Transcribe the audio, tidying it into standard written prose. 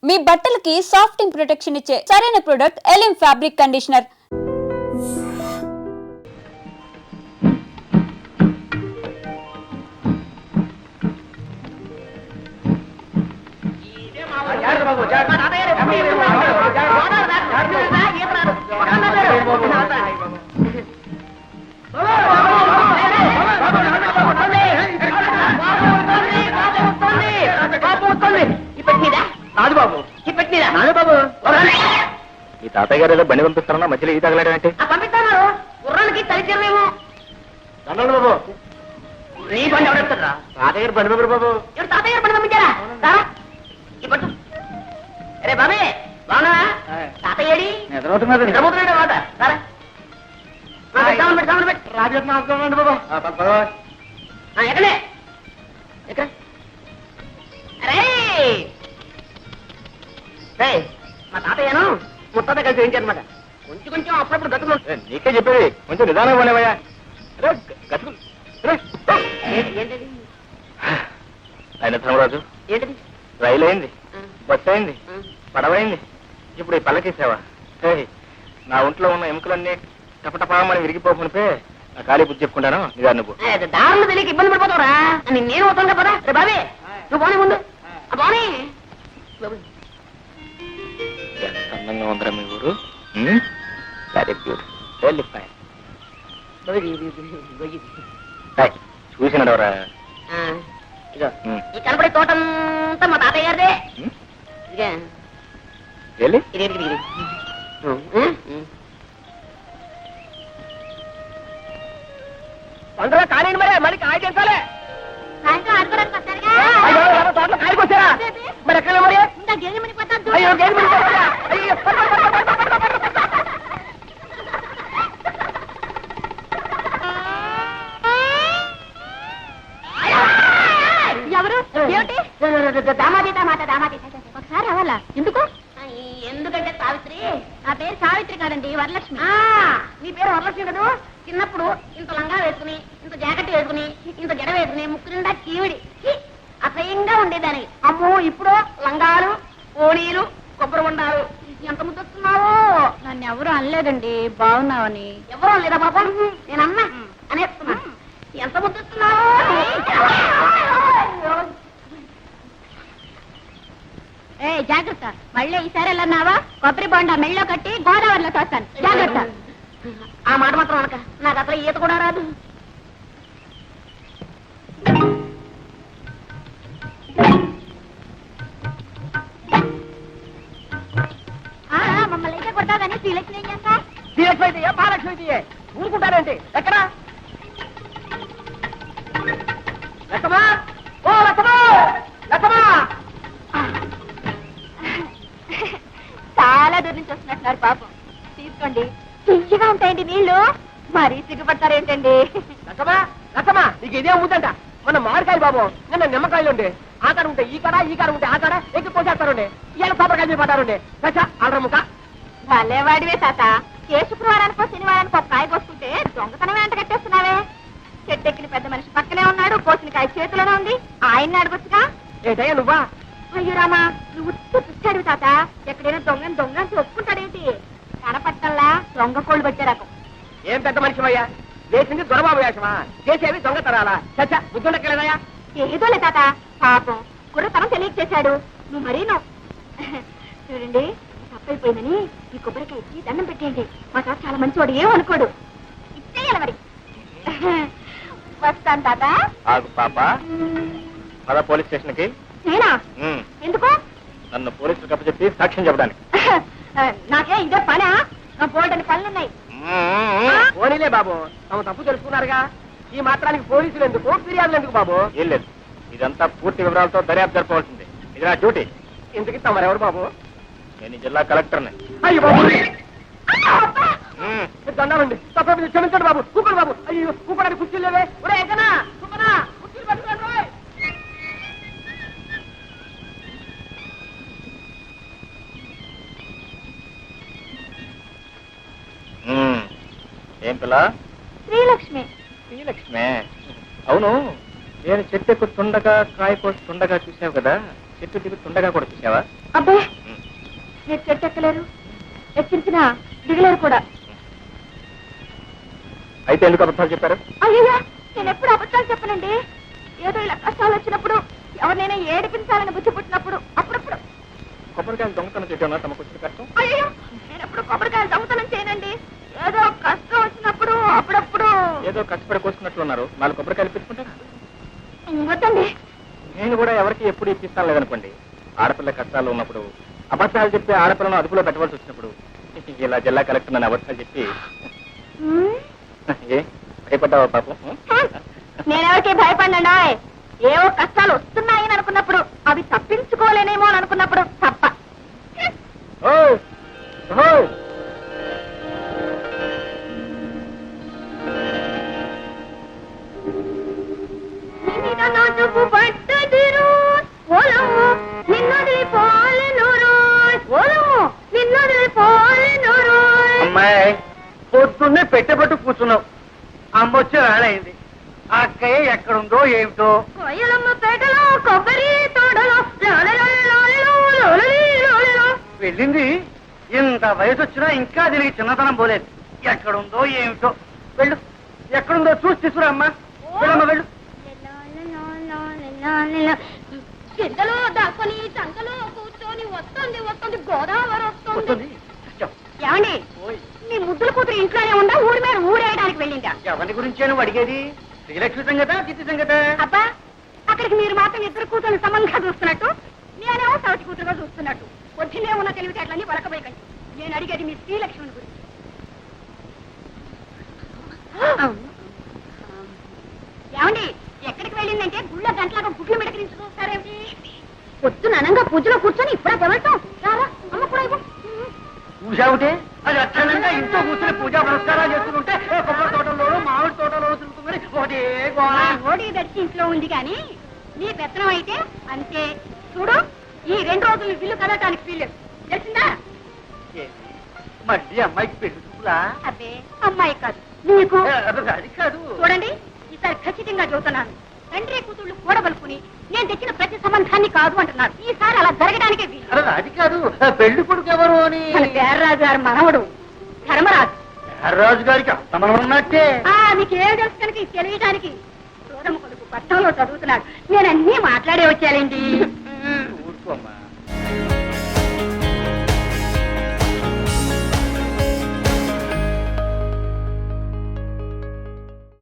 మీ బట్టలకి సాఫ్టింగ్ ప్రొటెక్షన్ ఇచ్చే సరైన ప్రొడక్ట్ ఎలిమ్ ఫ్యాబ్రిక్ కండిషనర్. ఈ తాతయ్య గారు ఏదో బండి పంపిస్తారన్నా మధ్యలో ఈ తగలాడంటే పంపిస్తాను గుర్రానికి తలిచేమేమో బాబు నీ బండి ఎవరెత్తారా తాతయ్య గారు బండి పంపారు బాబు. ఎవరు తాతయ్య గారు బండి పంపించారా సారా ఈ పట్టు అరే బాబే బాగున్నా తాతయ్యడి ఎదురవుతున్నది నిద్రపోతున్నాడు మాట సారా రాజేస్తున్నాండి బాబు. ఎక్కడే ఎక్కడ అరే మా తాతయ్యను ముత్తాత కలిసి వేయించారనమాట కొంచెం కొంచెం అప్పుడప్పుడు గతులు నీకే చెప్పేది కొంచెం నిదానం పోలేవయ్యా. ఏంటది ఆయన ధర్మరాజు ఏంటది రైలు అయింది, బస్సు అయింది, పడవైంది, ఇప్పుడు ఈ పల్లకేసావా? నా ఒంట్లో ఉన్న ఎముకలన్నీ టపటపామని విరిగిపోకునిపే నా ఖాళీ బుద్ధి చెప్పుకుంటాను. నిదాన్ని నువ్వు దారులు తెలియక ఇబ్బంది పడిపోతావురా నేను అవుతాను కదా రే బాబే నువ్వు పోనీ ముందు పోనీ ఎంత అందంగా ఉందరా మీ ఊరు. Very beautiful very fine. చూసినాడు ఎవరా? ఈ కనపడే తోటంతా మా తాతయ్య గారిదే. వెళ్ళి పండుగ కాలేండి మరి మళ్ళీ కాయ చేస్తాలే తోటలో కాయకి వచ్చారా మరి ఎక్కడ మరి అయ్యో గేదె మణిపోతుందా? అయ్యో ఎవరు ఏమిటి? దామాది దామాట దామాది ఒకసారి అవ్వాలా? ఎందుకు? ఎందుకంటే సావిత్రి నా పేరు సావిత్రి కాదండి, వరలక్ష్మి. నీ పేరు వరలక్ష్మి కదా. చిన్నప్పుడు ఇంత లంగా వేసుకుని ఇంత జాకెట్ వేసుకుని ఇంత జడ వేసుకుని ముక్కు నిండా కీవిడి అసహ్యంగా ఉండేదాన్ని. అమ్మో ఇప్పుడు లంగాలు ఓణీలు కొబ్బరి ఉండాలు ఎంత ముద్దొస్తున్నావో. నన్ను ఎవరు అనలేదండి, బాగున్నావని. ఎవరో లేదా బాబా నేనన్నా అనేస్తున్నా ఎంత ముద్దొస్తున్నావో. ఏ జాగ్రత్త, మళ్ళీ ఈసారి వెళ్ళన్నావా కొబ్బరి బొండా మెళ్ళో కట్టి గోదావరిలో తోస్తాను. జాగ్రత్త. ఆ మాట మాత్రం అనక, నాకు అసలు ఈత కూడా రాదు. మమ్మల్ని అయితే కొడతావు కానీ శ్రీలక్ష్మి ఏం చేస్తా? శ్రీలక్ష్మి అయితే మహాలక్ష్మి అయితే ఊరుకుంటారేంటి? ఎక్కడా లక్కమా? ఓ లక్కమా లక్కమా చాలా దూరం నుంచి వస్తున్నట్టున్నారు పాపం. తీసుకోండి, తీయగా ఉంటాయండి నీళ్లు. మరీ సిగ్గుపడతారేంటండి? లక్కమా లక్కమా నీకు ఇదే అమ్ముతంట. మన మామిడికాయలు బాబు నిన్న నిమ్మకాయలు ఉండే ఆ కాడ ఉంటే ఈ కాడ ఈ కాడ ఉంటే ఆ కాడ ఎక్కి పోసేస్తారుండే ఇవాళ కొబ్బరికాయలు పడ్డారుండే చచ్చా ఆడరముక. భలేవాడివే తాత, ఏ శుక్రవారానికో శనివారానికో కాయ కోసుకుంటే దొంగతనం వెంట కట్టేస్తున్నావే. చెట్టెక్కిన పెద్ద మనిషి పక్కనే ఉన్నాడు, కోసిన కాయ చేతిలోనే ఉంది, ఆయన్ని అడగొచ్చుగా. ఏంటయ్యా నువ్వా? అయ్యో రామా, నువ్వు చూస్తాడు తాత. ఎక్కడైనా దొంగని దొంగని ఒప్పుకుంటాడేంటి? కనపట్టల్లా దొంగ కోళ్ళు పెట్టే రకం. ఏం పెద్ద మనిషివయ్యా? వేసింది దొరబాబు వేషమా, చేసేవి దొంగతనాలా? చచ్చా బుద్ధుండకెళ్ళదయ్యా. ఏదోలే తాత, పాపం కుర్రతనం తెలియక చేశాడు. నువ్వు మరీను. చూడండి, తప్పైపోయిందని ఈ కొబ్బరికాయ ఇచ్చి దండం పెట్టేయండి. మా తాత చాలా మంచివాడు, ఏమనుకోడు. ఇచ్చేయాలి మరి. వస్తాను తాత. ఆగు పాప, పద పోలీస్ స్టేషన్ కి. నేనా? ఎందుకు? నన్ను పోలీసులు కప్పచెప్పి సాక్ష్యం చెప్పడానికి. నాకే ఇదే పనా? నా పోల్డని పనులున్నాయి. పోనీలే బాబు, తమ తప్పు తెలుసుకున్నారుగా. ఈ మాత్రానికి పోలీసులు ఎందుకు, ఫిర్యాదులు ఎందుకు బాబు? ఏం లేదు, ఇదంతా పూర్తి వివరాలతో దర్యాప్తు జరపవలసింది. ఇది నా డ్యూటీ. ఇంతకి తమరెవరు బాబు? నేను జిల్లా కలెక్టర్ని. అయ్యో బాబు దండాలండి, తప్ప క్షమించండి బాబు. కూపడు బాబు. అయ్యో కూపడానికి కుర్చీలు లేవే. ఒరే ఎక్కనా కూపనా కుర్చీలు పెట్టుకోండి. ఏం పిల్ల? శ్రీలక్ష్మి. శ్రీలక్ష్మే? అవును, నేను చెట్టు ఎక్కుతుండగా కాయ కోస్తుండగా చూసావు కదా, చెట్టు దిగుతుండగా కూడా చూసావా? అబ్బే మీరు చెట్టు ఎక్కలేరు, ఎక్కించినా దిగలేరు కూడా. అయితే ఎందుకు అబద్ధాలు చెప్పారు? అయ్యయ్యా, నేను ఎప్పుడు అబద్ధాలు చెప్పనండి. ఏదో ఇలా కష్టాలు వచ్చినప్పుడు, ఎవరినైనా ఏడిపించాలని బుద్ధి పుట్టినప్పుడు అప్పుడప్పుడు. కొబ్బరికాయలు దొంగతనం చేయడం తమకు వచ్చిన కష్టం? అయ్యో, నేను ఎప్పుడు కొబ్బరికాయలు దొంగతనం చేయనండి. ఏదో కష్టం వచ్చినప్పుడు అప్పుడప్పుడు. ఏదో కష్టపడి కోసుకున్నట్లున్నారు, 4 కొబ్బరికాయలు ఇప్పించుకుంటారా? వద్దండి. నేను కూడా ఎవరికి ఎప్పుడు ఇప్పిస్తాను లేదనుకోండి. ఆడపిల్ల కష్టాలు ఉన్నప్పుడు, అబద్ధాలు చెప్పి ఆడపిల్లను అదుపులో పెట్టవలసి వచ్చినప్పుడు ఇలా జిల్లా కలెక్టర్ నన్ను అబద్ధాలు చెప్పి ఏ భయపడ్డావా పాపం? నేనెవరికి భయపడినా, ఏవో కష్టాలు వస్తున్నాయని అనుకున్నప్పుడు, అవి తప్పించుకోలేనేమో అని అనుకున్నప్పుడు తప్ప. ఓయ్, ఓయ్. అమ్మాయి పొద్దున్నే పెట్టబట్టు కూర్చున్నావు. అమ్మొచ్చే వేళయింది. ఆ అక్కయ్య ఎక్కడుందో ఏమిటో. కొబ్బరి తోడలో వెళ్ళింది. ఇంత వయసు వచ్చినా ఇంకా దీనికి చిన్నతనం పోలేదు. ఎక్కడుందో ఏమిటో. వెళ్ళు, ఎక్కడుందో చూసి తీసుకురా అమ్మా. వెళ్ళమ్మా, వెళ్ళు. కిందలో దాక్కుని చంకలో కూర్చొని వస్తుంది వస్తుంది గోదావరి వస్తుంది. వస్తుంది. ఏమండి, ఓయ్, మీ ముద్దుల కూతురు ఇంట్లోనే ఉందా, ఊరి మీద ఊరేయడానికి వెళ్ళిందా? ఎవరి గురించే నువ్వు అడిగేది? శ్రీలక్ష్మి సంగత, చిత్తి సంగత? అబ్బా, అక్కడికి మీరు మాత్రం ఇద్దరు కూతురు సమంగా చూస్తున్నట్టు, నేనేమో సవతి కూతురుగా చూస్తున్నట్టు. పొద్దునే ఉన్న తెలివితేటలన్నీ వలకబోయకండి. నేను అడిగేది మీ శ్రీలక్ష్మిని గురించి. ఏమండి, ఎక్కడికి వెళ్ళిందంటే గుళ్ళ గంటలాగా గుడ్లు మిడకరించి చూస్తారేమిటి? పొద్దున అనంగా పూజలో కూర్చొని ఇప్పుడే తెవడతాం. రారా, అమ్మ కూడా ఇవ్వు. చూసావుటే, అది అక్షరంగా ఇంట్లో కూర్చొని పూజా పురస్కారాలు చేస్తుంటే కొబ్బరి తోటలోనూ మామిడి తోటలోనూ తిరుగుతుందని ఒకటే గోళ. ఓడి దర్శి ఇంట్లో ఉంది కానీ నీ పెత్తనం అయితే అంతే. చూడు, ఈ 2 రోజులు బిల్లు కదటానికి వీలు తెలిసిందా? మళ్ళీ అమ్మాయికి పెళ్లి చూపులా? అబ్బే, అమ్మాయి కాదు నీకు. అది కాదు. చూడండి, ఈసారి ఖచ్చితంగా చెబుతున్నాను. తండ్రి కూతుళ్ళు కూడబలుకుని నేను తెచ్చిన ప్రతి సంబంధాన్ని కాదు అంటున్నారు. ఈసారి అలా జరగడానికే వీలు. అరే అది కాదు, పెళ్లి కొడుకు ఎవరు అని. మన పేర్రాజు గారి మనవడు ధర్మరాజు. రాజు గారికి అంతమనం ఉన్నట్టే. నీకేం తెలుసు కనుక ఇది తెలియడానికి. చూడమ్మ కొడుకు పట్టణంలో చదువుతున్నాడు. నేను అన్నీ మాట్లాడే వచ్చానండి. ఊరుకోమ్మా.